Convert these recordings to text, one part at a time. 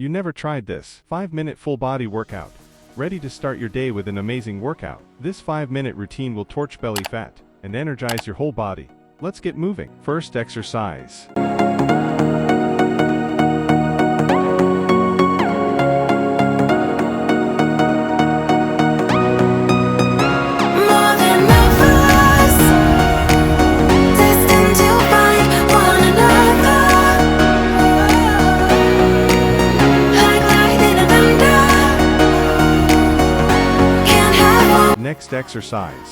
You never tried this 5-minute full body workout. Ready to start your day with an amazing workout? This 5-minute routine will torch belly fat and energize your whole body. Let's get moving. First exercise. Next exercise.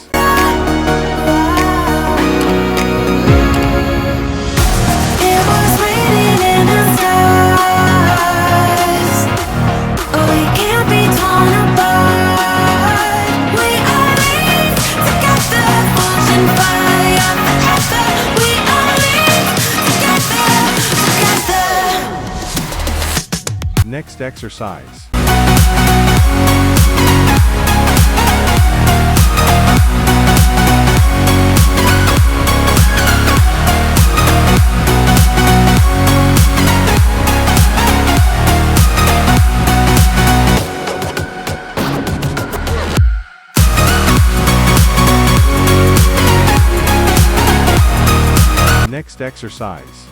Next exercise. Next exercise.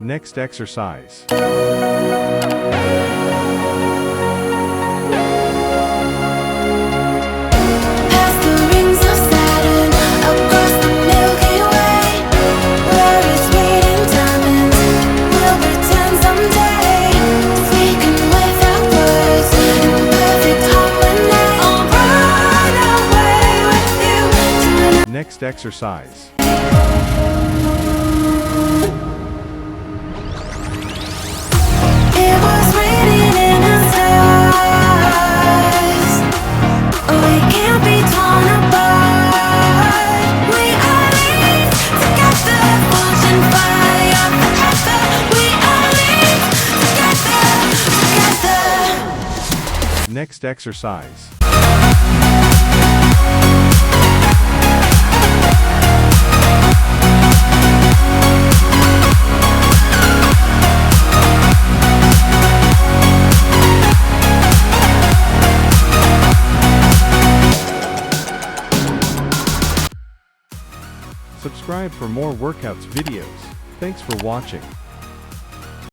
Next exercise. Next exercise. Next exercise. Subscribe for more workouts videos. Thanks for watching.